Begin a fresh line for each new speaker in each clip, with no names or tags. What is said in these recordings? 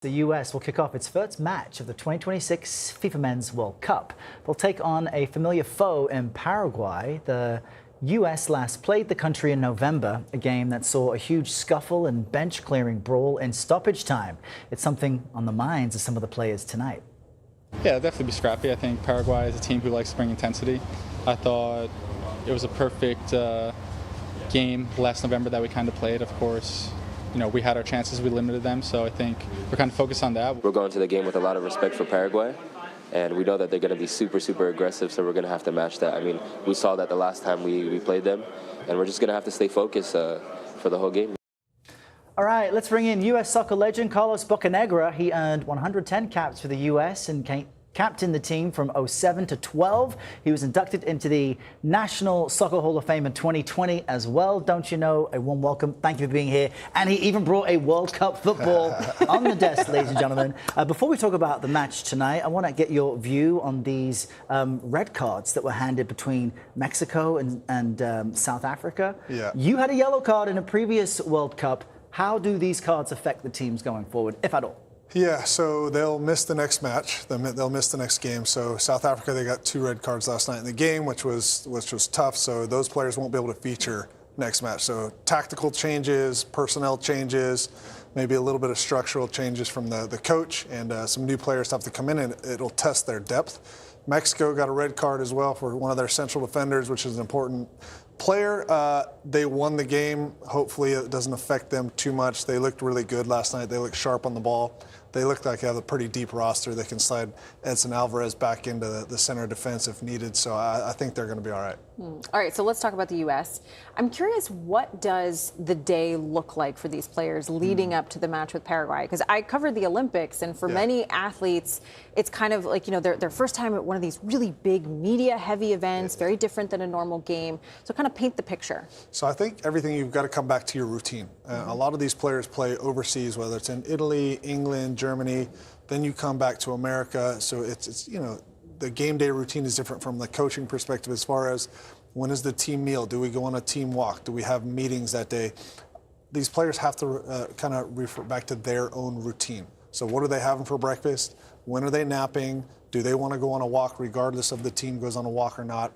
The U.S. will kick off its first match of the 2026 FIFA Men's World Cup. They'll take on a familiar foe in Paraguay. The U.S. last played the country in November, a game that saw a huge scuffle and bench-clearing brawl in stoppage time. It's something on the minds of some of the players tonight.
Yeah, it'll definitely be scrappy. I think Paraguay is a team who likes to bring intensity. I thought it was a perfect game last November that we kind of played. Of course, we had our chances, we limited them, so I think we're kind of focused on that.
We're going to the game with a lot of respect for Paraguay, and we know that they're going to be super, super aggressive, so we're going to have to match that. I mean, we saw that the last time we played them, and we're just going to have to stay focused for the whole game.
All right, let's bring in U.S. soccer legend Carlos Bocanegra. He earned 110 caps for the U.S. and captained the team from 07 to 12. He was inducted into the National Soccer Hall of Fame in 2020 as well. Don't you know? A warm welcome. Thank you for being here. And he even brought a World Cup football on the desk, ladies and gentlemen. Before we talk about the match tonight, I want to get your view on these red cards that were handed between Mexico and South Africa.
Yeah.
You had a yellow card in a previous World Cup. How do these cards affect the teams going forward, if at all?
Yeah, so they'll miss the next match. They'll miss the next game. So South Africa, they got 2 red cards last night in the game, which was tough. So those players won't be able to feature next match. So tactical changes, personnel changes, maybe a little bit of structural changes from the coach, and some new players have to come in, and it'll test their depth. Mexico got a red card as well for one of their central defenders, which is an important player. They won the game. Hopefully it doesn't affect them too much. They looked really good last night. They looked sharp on the ball. They look like they have a pretty deep roster. They can slide Edson Alvarez back into the center defense if needed. So I think they're going to be all right.
All right, so let's talk about the U.S. I'm curious, what does the day look like for these players leading up to the match with Paraguay? Because I covered the Olympics, and for many athletes, it's kind of like, their first time at one of these really big media-heavy events, very different than a normal game. So kind of paint the picture.
So I think everything, you've got to come back to your routine. A lot of these players play overseas, whether it's in Italy, England, Germany, then you come back to America. So it's the game day routine is different from the coaching perspective as far as when is the team meal? Do we go on a team walk? Do we have meetings that day? These players have to kind of refer back to their own routine. So what are they having for breakfast? When are they napping? Do they want to go on a walk regardless of the team goes on a walk or not?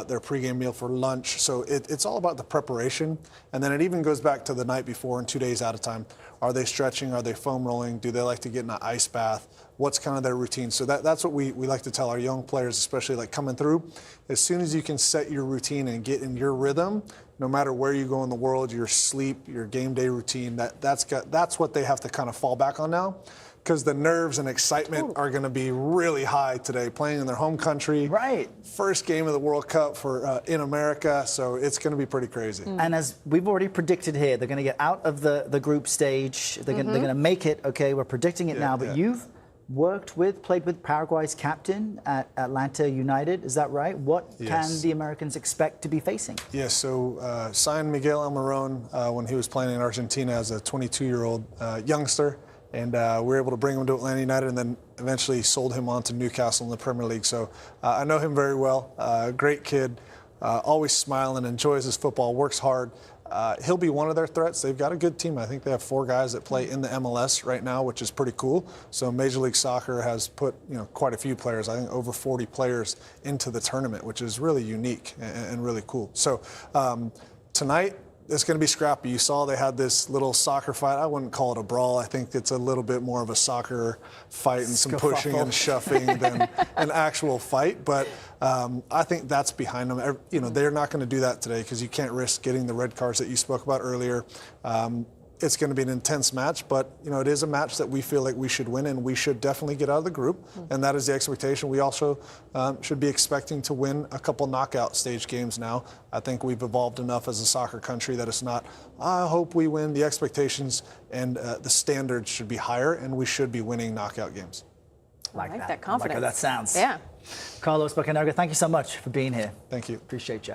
Their pregame meal for lunch. So it's all about the preparation. And then it even goes back to the night before and 2 days at a time. Are they stretching? Are they foam rolling? Do they like to get in an ice bath? What's kind of their routine? So that's what we like to tell our young players, especially like coming through. As soon as you can set your routine and get in your rhythm, no matter where you go in the world, your sleep, your game day routine, that's what they have to kind of fall back on now. Because the nerves and excitement are going to be really high today, playing in their home country.
Right.
First game of the World Cup for in America, so it's going to be pretty crazy.
And as we've already predicted here, they're going to get out of the group stage. They're going to make it. Okay, we're predicting it now. But you've played with Paraguay's captain at Atlanta United. Is that right? What can the Americans expect to be facing?
Yes, so signed Miguel Almiron when he was playing in Argentina as a 22-year-old youngster. And we were able to bring him to Atlanta United and then eventually sold him on to Newcastle in the Premier League. So I know him very well. Great kid, always smiling, enjoys his football, works hard. He'll be one of their threats. They've got a good team. I think they have 4 guys that play in the MLS right now, which is pretty cool. So Major League Soccer has put quite a few players, I think over 40 players into the tournament, which is really unique and really cool. So tonight, it's going to be scrappy. You saw they had this little soccer fight. I wouldn't call it a brawl. I think it's a little bit more of a soccer fight and some pushing and shoving than an actual fight. But I think that's behind them. They're not going to do that today because you can't risk getting the red cards that you spoke about earlier. It's going to be an intense match, but it is a match that we feel like we should win, and we should definitely get out of the group, and that is the expectation. We also should be expecting to win a couple knockout stage games now. I think we've evolved enough as a soccer country that it's not, I hope we win. The expectations and the standards should be higher, and we should be winning knockout games.
I like that confidence.
Like how that sounds.
Yeah.
Carlos Bocanegra, thank you so much for being here.
Thank you.
Appreciate you.